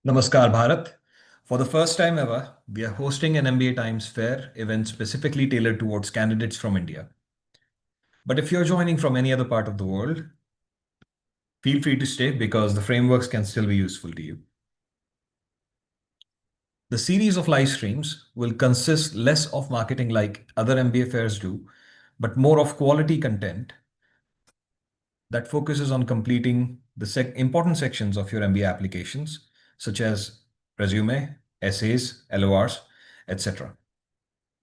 Namaskar, Bharat. For the first time ever, we are hosting an MBA Times Fair event specifically tailored towards candidates from India. But if you're joining from any other part of the world, feel free to stay because the frameworks can still be useful to you. The series of live streams will consist less of marketing like other MBA fairs do, but more of quality content that focuses on completing the important sections of your MBA applications, such as resume, essays, LORs, etc.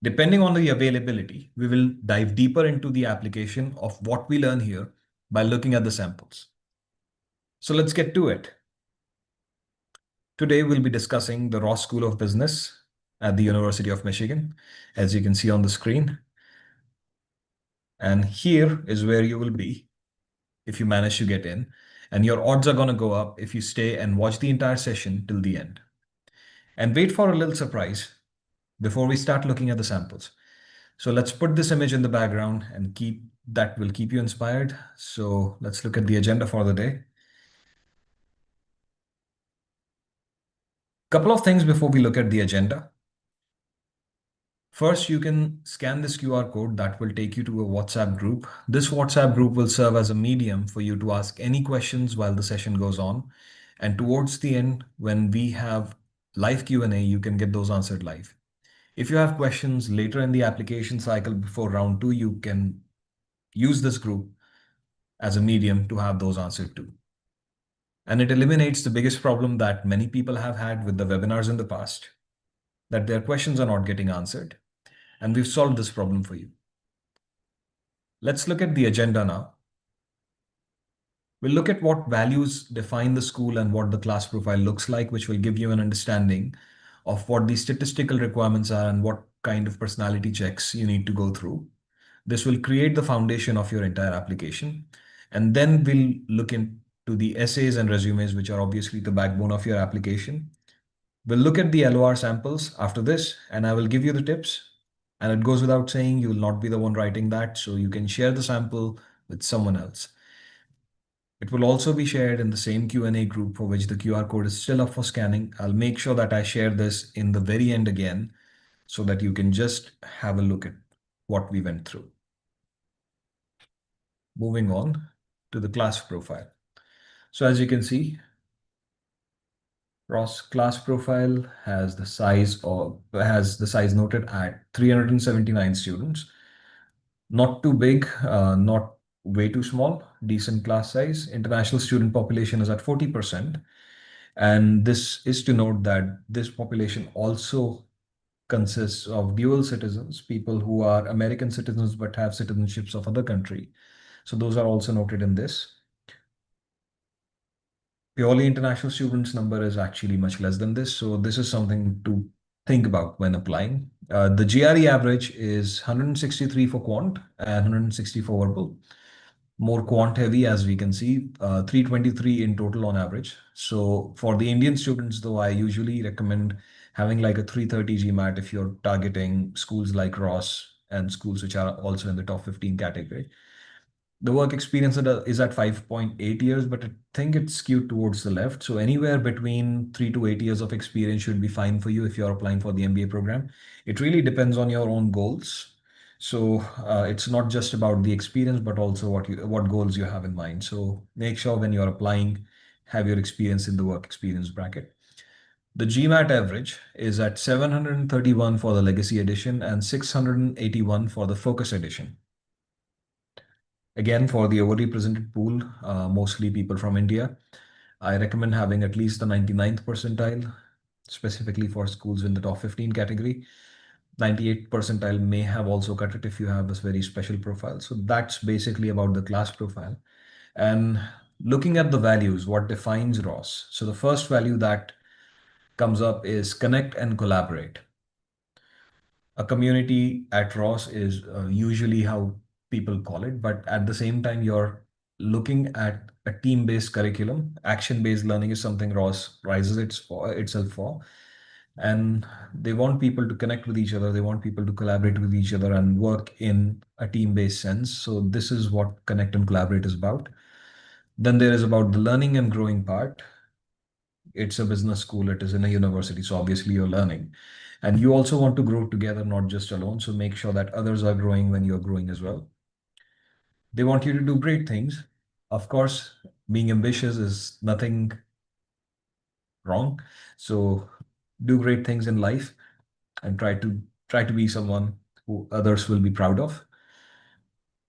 Depending on the availability, we will dive deeper into the application of what we learn here by looking at the samples. So let's get to it. Today, we'll be discussing the Ross School of Business at the University of Michigan, as you can see on the screen. And here is where you will be if you manage to get in. And your odds are going to go up if you stay and watch the entire session till the end. And wait for a little surprise before we start looking at the samples. So let's put this image in the background and that will keep you inspired. So let's look at the agenda for the day. Couple of things before we look at the agenda. First, you can scan this QR code that will take you to a WhatsApp group. This WhatsApp group will serve as a medium for you to ask any questions while the session goes on. And towards the end, when we have live Q&A, you can get those answered live. If you have questions later in the application cycle before round 2, you can use this group as a medium to have those answered too. And it eliminates the biggest problem that many people have had with the webinars in the past, that their questions are not getting answered. And we've solved this problem for you. Let's look at the agenda now. We'll look at what values define the school and what the class profile looks like, which will give you an understanding of what the statistical requirements are and what kind of personality checks you need to go through. This will create the foundation of your entire application. And then we'll look into the essays and resumes, which are obviously the backbone of your application. We'll look at the LOR samples after this, and I will give you the tips. And it goes without saying, you will not be the one writing that, so you can share the sample with someone else. It will also be shared in the same Q&A group for which the QR code is still up for scanning. I'll make sure that I share this in the very end again so that you can just have a look at what we went through. Moving on to the class profile. So as you can see, Ross class profile has the size noted at 379 students. Not too big, not way too small, decent class size. International student population is at 40%. And this is to note that this population also consists of dual citizens, people who are American citizens but have citizenships of other country. So those are also noted in this. Purely international students number is actually much less than this. So this is something to think about when applying. The GRE average is 163 for quant and 160 for verbal. More quant heavy, as we can see, 323 in total on average. So for the Indian students, though, I usually recommend having like a 330 GMAT if you're targeting schools like Ross and schools which are also in the top 15 category. The work experience is at 5.8 years, but I think it's skewed towards the left. So anywhere between 3 to 8 years of experience should be fine for you if you're applying for the MBA program. It really depends on your own goals. So it's not just about the experience, but also what goals you have in mind. So make sure when you're applying, have your experience in the work experience bracket. The GMAT average is at 731 for the Legacy Edition and 681 for the Focus Edition. Again, for the overrepresented pool, mostly people from India, I recommend having at least the 99th percentile, specifically for schools in the top 15 category. 98th percentile may have also cut it if you have this very special profile. So that's basically about the class profile. And looking at the values, what defines Ross? So the first value that comes up is connect and collaborate. A community at Ross is usually how people call it, but at the same time, you're looking at a team-based curriculum. Action-based learning is something Ross rises itself for. And they want people to connect with each other. They want people to collaborate with each other and work in a team-based sense. So this is what Connect and Collaborate is about. Then there is about the learning and growing part. It's a business school, it is in a university, so obviously you're learning. And you also want to grow together, not just alone. So make sure that others are growing when you're growing as well. They want you to do great things. Of course, being ambitious is nothing wrong. So do great things in life and try to be someone who others will be proud of.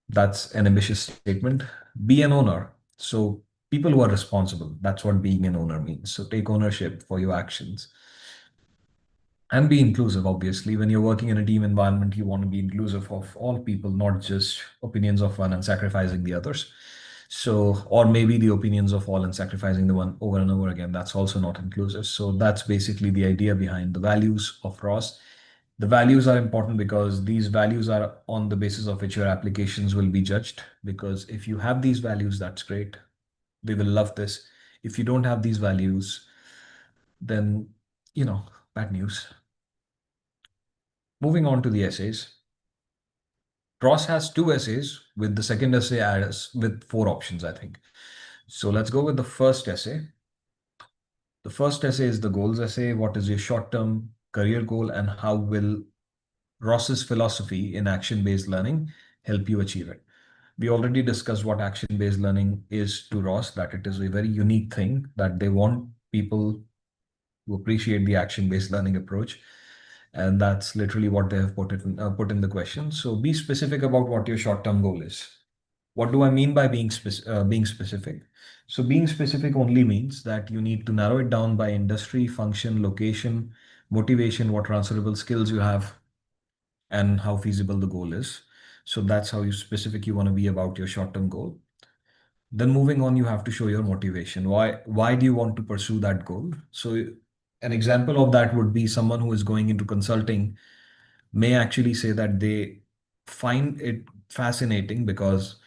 That's an ambitious statement. Be an owner. So people who are responsible, that's what being an owner means. So take ownership for your actions and be inclusive. Obviously, when you're working in a team environment, you want to be inclusive of all people, not just opinions of one and sacrificing the others. So, or maybe the opinions of all and sacrificing the one over and over again. That's also not inclusive. So that's basically the idea behind the values of Ross. The values are important because these values are on the basis of which your applications will be judged. Because if you have these values, that's great. We will love this. If you don't have these values, then, you know, bad news. Moving on to the essays. Ross has two essays with the second essay as with four options, I think. So let's go with the first essay. The first essay is the goals essay. What is your short-term career goal and how will Ross's philosophy in action-based learning help you achieve it? We already discussed what action-based learning is to Ross, that it is a very unique thing, that they want people to appreciate the action-based learning approach. And that's literally what they have put in the question. So be specific about what your short-term goal is. What do I mean by being specific? So being specific only means that you need to narrow it down by industry, function, location, motivation, what transferable skills you have, and how feasible the goal is. So that's how you specific you want to be about your short-term goal. Then moving on, you have to show your motivation. Why do you want to pursue that goal? So an example of that would be someone who is going into consulting may actually say that they find it fascinating because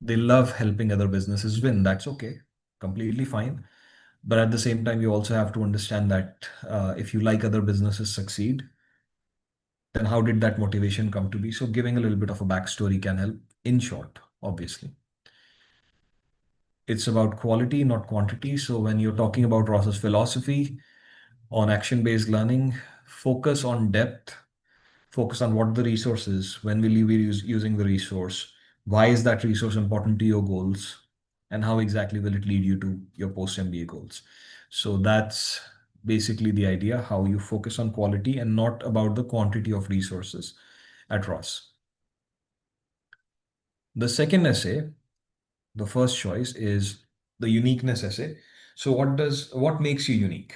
they love helping other businesses win. That's okay, completely fine. But at the same time, you also have to understand that if you like other businesses succeed, then how did that motivation come to be? So giving a little bit of a backstory can help. In short, obviously, it's about quality, not quantity. So when you're talking about Ross's philosophy on action-based learning, focus on depth. Focus on what the resource is, when will you be using the resource, why is that resource important to your goals, and how exactly will it lead you to your post MBA goals. So that's basically the idea, how you focus on quality and not about the quantity of resources at Ross. The second essay, the first choice, is the uniqueness essay. So what makes you unique?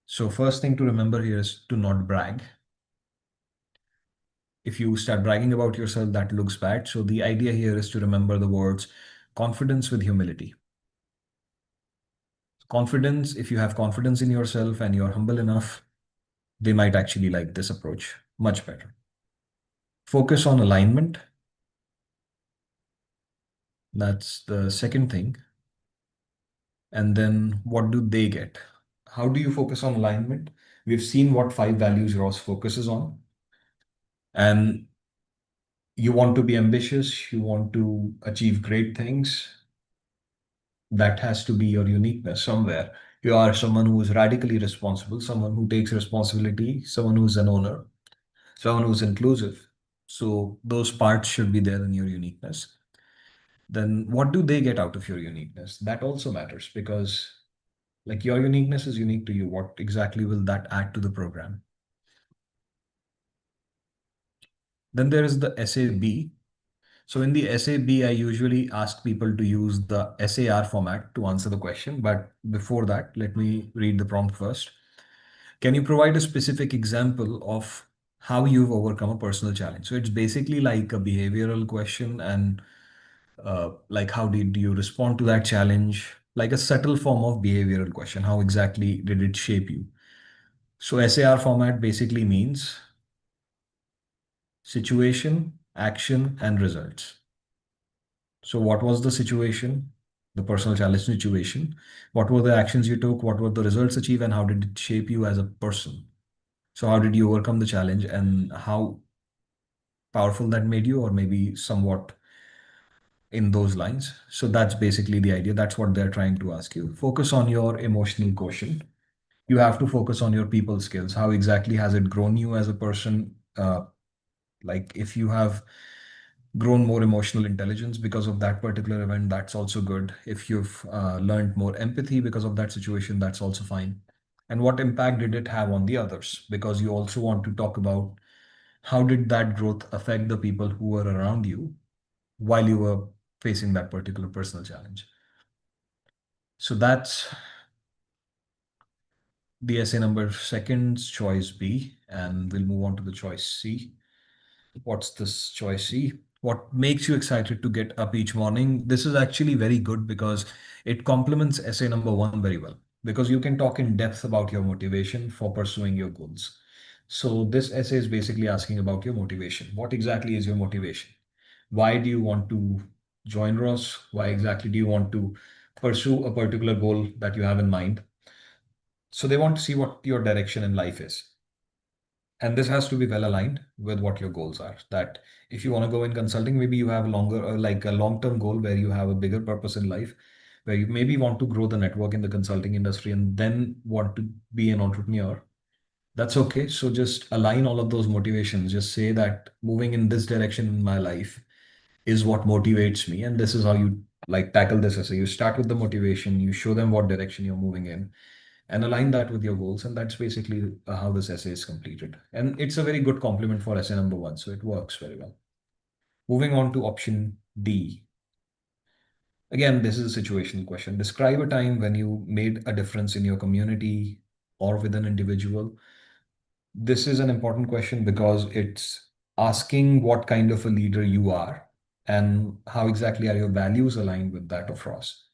So first thing to remember here is to not brag. If you start bragging about yourself, that looks bad. So the idea here is to remember the words confidence with humility. Confidence, if you have confidence in yourself and you're humble enough, they might actually like this approach much better. Focus on alignment. That's the second thing. And then what do they get? How do you focus on alignment? We've seen what 5 values Ross focuses on. And you want to be ambitious, you want to achieve great things, that has to be your uniqueness somewhere. You are someone who is radically responsible, someone who takes responsibility, someone who's an owner, someone who's inclusive. So those parts should be there in your uniqueness. Then what do they get out of your uniqueness? That also matters because like your uniqueness is unique to you. What exactly will that add to the program? Then there is the SAB. So in the SAB, I usually ask people to use the SAR format to answer the question. But before that, let me read the prompt first. Can you provide a specific example of how you've overcome a personal challenge? So it's basically like a behavioral question and like how did you respond to that challenge? Like a subtle form of behavioral question. How exactly did it shape you? So SAR format basically means situation, action, and results. So what was the situation? the personal challenge situation. What were the actions you took? What were the results achieved? And how did it shape you as a person? So, how did you overcome the challenge and how powerful that made you, or maybe somewhat in those lines? So, that's basically the idea. That's what they're trying to ask you. Focus on your emotional quotient. You have to focus on your people skills. How exactly has it grown you as a person? Like if you have grown more emotional intelligence because of that particular event, that's also good. If you've learned more empathy because of that situation, that's also fine. And what impact did it have on the others? Because you also want to talk about how did that growth affect the people who were around you while you were facing that particular personal challenge. So that's the essay number second, choice B, and we'll move on to the choice C. What's this choice C? What makes you excited to get up each morning? This is actually very good because it complements essay number one very well. Because you can talk in depth about your motivation for pursuing your goals. So, this essay is basically asking about your motivation. What exactly is your motivation? Why do you want to join Ross? Why exactly do you want to pursue a particular goal that you have in mind? So, they want to see what your direction in life is. And this has to be well aligned with what your goals are. That if you want to go in consulting, maybe you have longer, like a long term goal where you have a bigger purpose in life, where you maybe want to grow the network in the consulting industry and then want to be an entrepreneur. That's okay. So just align all of those motivations. Just say that moving in this direction in my life is what motivates me. And this is how you like tackle this essay. You start with the motivation, you show them what direction you're moving in and align that with your goals. And that's basically how this essay is completed. And it's a very good complement for essay number one. So it works very well. Moving on to option D. Again, this is a situational question. Describe a time when you made a difference in your community or with an individual. This is an important question because it's asking what kind of a leader you are and how exactly are your values aligned with that of Ross.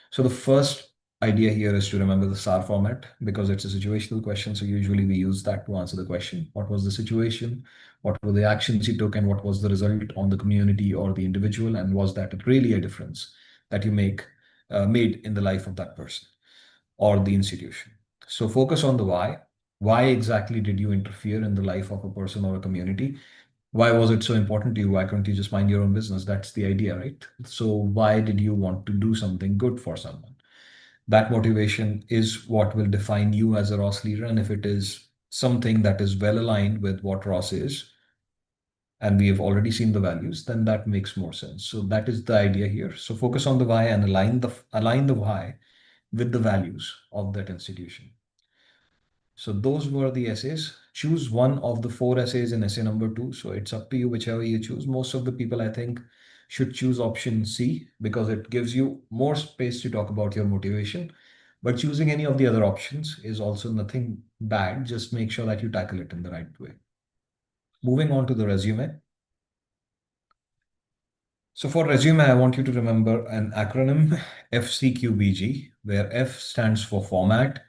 So the first idea here is to remember the STAR format because it's a situational question. So usually we use that to answer the question. What was the situation? What were the actions you took and what was the result on the community or the individual? And was that really a difference that you made in the life of that person or the institution? So focus on the why. Why exactly did you interfere in the life of a person or a community? Why was it so important to you? Why couldn't you just mind your own business? That's the idea, right? So why did you want to do something good for someone? That motivation is what will define you as a Ross leader. And if it is something that is well aligned with what Ross is, and we have already seen the values, then that makes more sense. So that is the idea here. So focus on the why and align the why with the values of that institution. So those were the essays. Choose one of the four essays in essay number two. So it's up to you, whichever you choose. Most of the people, I think, should choose option C because it gives you more space to talk about your motivation. But choosing any of the other options is also nothing bad. Just make sure that you tackle it in the right way. Moving on to the resume. So for resume, I want you to remember an acronym FCQBG, where F stands for format,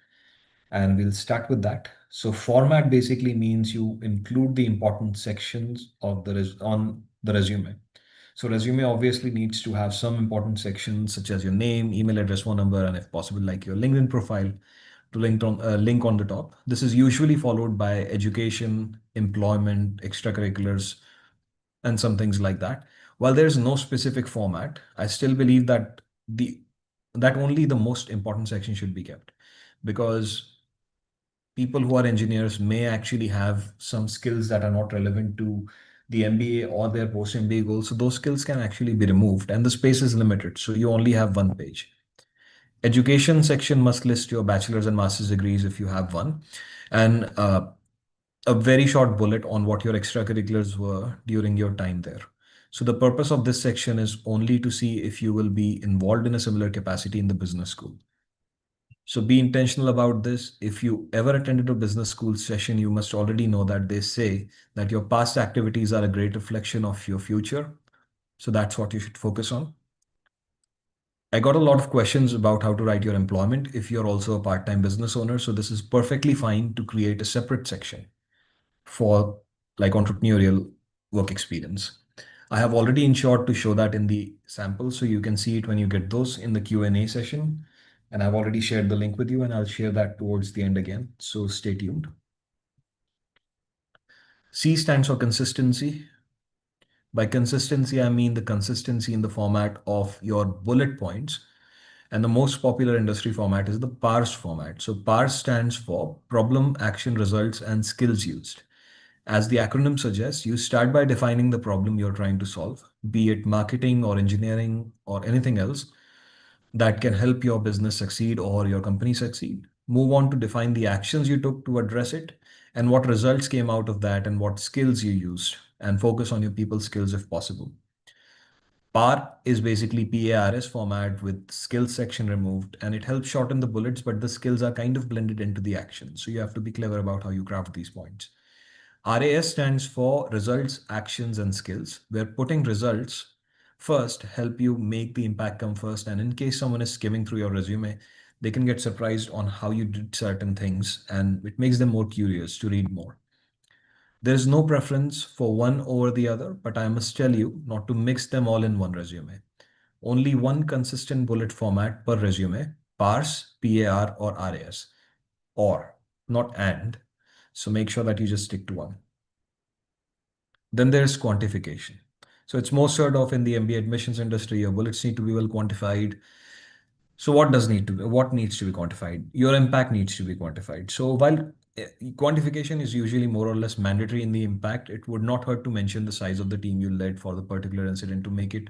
and we'll start with that. So format basically means you include the important sections of on the resume. So resume obviously needs to have some important sections such as your name, email address, phone number, and if possible, like your LinkedIn profile to link on the top. This is usually followed by education, employment, extracurriculars, and some things like that. While there's no specific format, I still believe that the that only the most important section should be kept because people who are engineers may actually have some skills that are not relevant to the MBA or their post MBA goals. So those skills can actually be removed and the space is limited. So you only have one page. Education section must list your bachelor's and master's degrees if you have one. And a very short bullet on what your extracurriculars were during your time there. So the purpose of this section is only to see if you will be involved in a similar capacity in the business school. So be intentional about this. If you ever attended a business school session, you must already know that they say that your past activities are a great reflection of your future. So that's what you should focus on. I got a lot of questions about how to write your employment if you're also a part-time business owner. So this is perfectly fine to create a separate section for like entrepreneurial work experience. I have already ensured to show that in the sample, so you can see it when you get those in the Q&A session. And I've already shared the link with you, and I'll share that towards the end again. So stay tuned. C stands for consistency. By consistency, I mean the consistency in the format of your bullet points. And the most popular industry format is the PARS format. So PARS stands for problem, action, results, and skills used. As the acronym suggests, you start by defining the problem you're trying to solve, be it marketing or engineering or anything else that can help your business succeed or your company succeed. Move on to define the actions you took to address it and what results came out of that and what skills you used, and focus on your people skills if possible. PAR is basically PARS format with skills section removed, and it helps shorten the bullets, but the skills are kind of blended into the action. So you have to be clever about how you craft these points. RAS stands for results, actions, and skills, where putting results first help you make the impact come first. And in case someone is skimming through your resume, they can get surprised on how you did certain things, and it makes them more curious to read more. There is no preference for one over the other, but I must tell you not to mix them all in one resume. Only one consistent bullet format per resume, PARS, PAR, or RAS, or not and. So make sure that you just stick to one. Then there's quantification. So it's most heard of in the MBA admissions industry. Your bullets need to be well quantified. So what needs to be quantified? Your impact needs to be quantified. So while quantification is usually more or less mandatory in the impact, it would not hurt to mention the size of the team you led for the particular incident to make it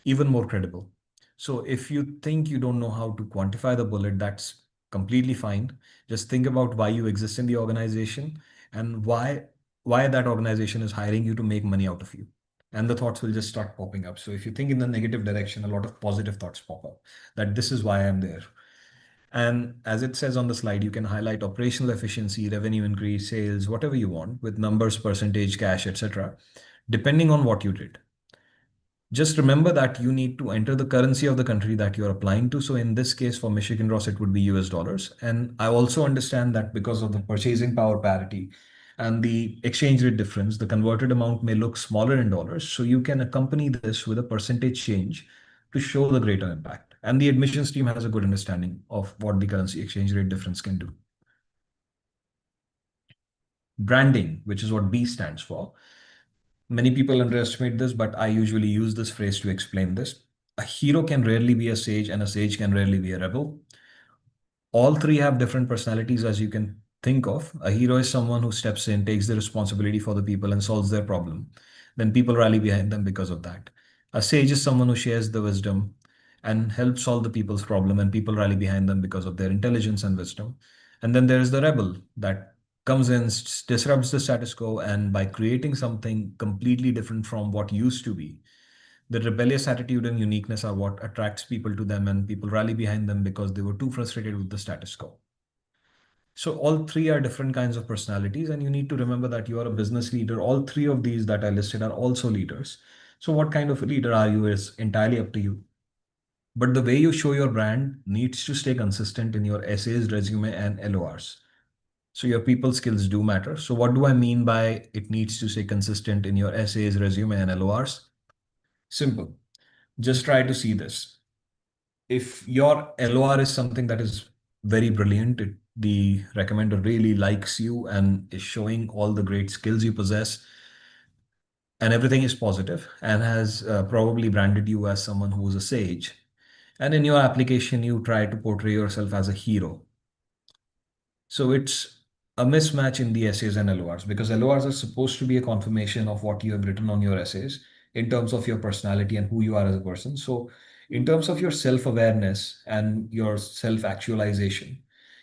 even more credible. So if you think you don't know how to quantify the bullet, that's completely fine. Just think about why you exist in the organization and why that organization is hiring you to make money out of you. And the thoughts will just start popping up. So if you think in the negative direction, a lot of positive thoughts pop up that this is why I'm there. And as it says on the slide, you can highlight operational efficiency, revenue increase, sales, whatever you want with numbers, percentage, cash, etc., depending on what you did. Just remember that you need to enter the currency of the country that you're applying to. So in this case, for Michigan Ross, it would be US dollars. And I also understand that because of the purchasing power parity and the exchange rate difference, the converted amount may look smaller in dollars. So you can accompany this with a percentage change to show the greater impact. And the admissions team has a good understanding of what the currency exchange rate difference can do. Branding, which is what B stands for. Many people underestimate this, but I usually use this phrase to explain this. A hero can rarely be a sage, and a sage can rarely be a rebel. All three have different personalities, as you can think of. A hero is someone who steps in, takes the responsibility for the people, and solves their problem. Then people rally behind them because of that. A sage is someone who shares the wisdom and helps solve the people's problem, and people rally behind them because of their intelligence and wisdom. And then there is the rebel that comes in, disrupts the status quo, and by creating something completely different from what used to be, the rebellious attitude and uniqueness are what attracts people to them, and people rally behind them because they were too frustrated with the status quo. So all three are different kinds of personalities, and you need to remember that you are a business leader. All three of these that I listed are also leaders. So what kind of a leader are you is entirely up to you. But the way you show your brand needs to stay consistent in your essays, resume, and LORs. So your people skills do matter. So what do I mean by it needs to stay consistent in your essays, resume, and LORs? Simple. Just try to see this. If your LOR is something that is very brilliant, the recommender really likes you and is showing all the great skills you possess, and everything is positive and has probably branded you as someone who is a sage. And in your application, you try to portray yourself as a hero. So it's a mismatch in the essays and LORs, because LORs are supposed to be a confirmation of what you have written on your essays in terms of your personality and who you are as a person. So, in terms of your self awareness and your self actualization,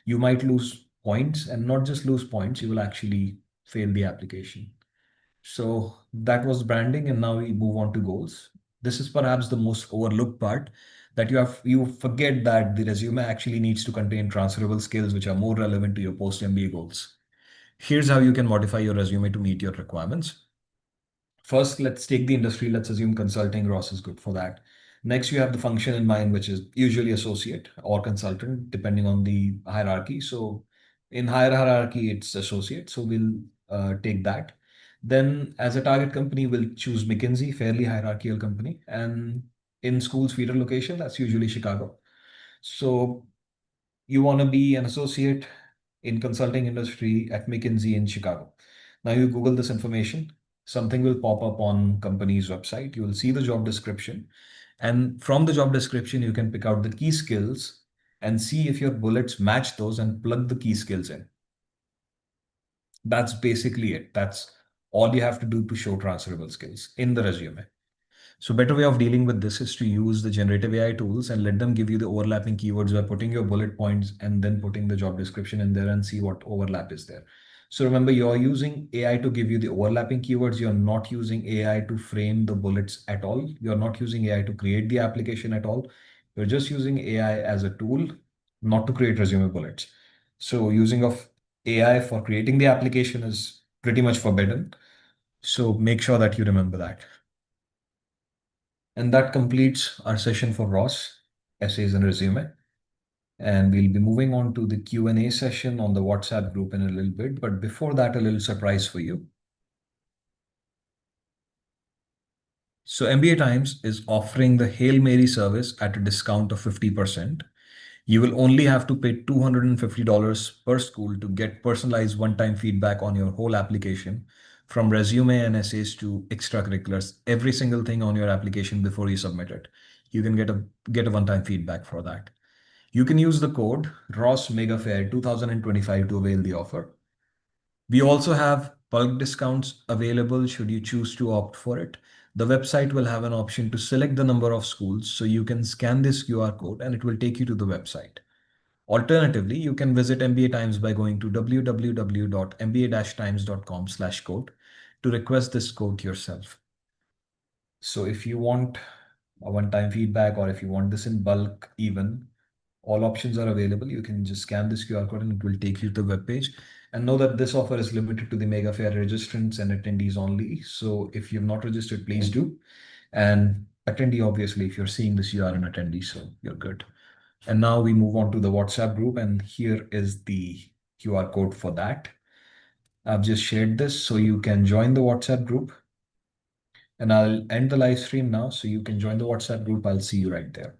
you might lose points, and not just lose points, you will actually fail the application. So, that was branding, and now we move on to goals. This is perhaps the most overlooked part, that you forget that the resume actually needs to contain transferable skills which are more relevant to your post MBA goals. Here's how you can modify your resume to meet your requirements. First, let's take the industry. Let's assume consulting. Ross is good for that. Next, you have the function in mind, which is usually associate or consultant, depending on the hierarchy. So in higher hierarchy, it's associate. So we'll take that. Then, as a target company, we'll choose McKinsey, fairly hierarchical company. And in school's feeder location, that's usually Chicago. So you want to be an associate in consulting industry at McKinsey in Chicago. Now you Google this information, something will pop up on company's website. You will see the job description. And from the job description, you can pick out the key skills and see if your bullets match those and plug the key skills in. That's basically it. That's all you have to do to show transferable skills in the resume. So better way of dealing with this is to use the generative AI tools and let them give you the overlapping keywords by putting your bullet points and then putting the job description in there and see what overlap is there. So remember, you're using AI to give you the overlapping keywords. You're not using AI to frame the bullets at all. You're not using AI to create the application at all. You're just using AI as a tool, not to create resume bullets. So using of AI for creating the application is pretty much forbidden. So make sure that you remember that. And that completes our session for Ross, essays and resume. And we'll be moving on to the Q&A session on the WhatsApp group in a little bit. But before that, a little surprise for you. So MBA Times is offering the Hail Mary service at a discount of 50%. You will only have to pay $250 per school to get personalized one-time feedback on your whole application, from resume and essays to extracurriculars, every single thing on your application before you submit it. You can get a one-time feedback for that. You can use the code Ross Mega Fair 2025 to avail the offer. We also have bulk discounts available should you choose to opt for it. The website will have an option to select the number of schools, so you can scan this QR code and it will take you to the website. Alternatively, you can visit MBA Times by going to www.mba-times.com/code to request this code yourself. So if you want a one-time feedback or if you want this in bulk even, all options are available. You can just scan this QR code and it will take you to the web page. And know that this offer is limited to the Mega Fair registrants and attendees only. So if you've not registered, please do. And attendee, obviously, if you're seeing this, you are an attendee, so you're good. And now we move on to the WhatsApp group, and here is the QR code for that. I've just shared this so you can join the WhatsApp group. And I'll end the live stream now so you can join the WhatsApp group. I'll see you right there.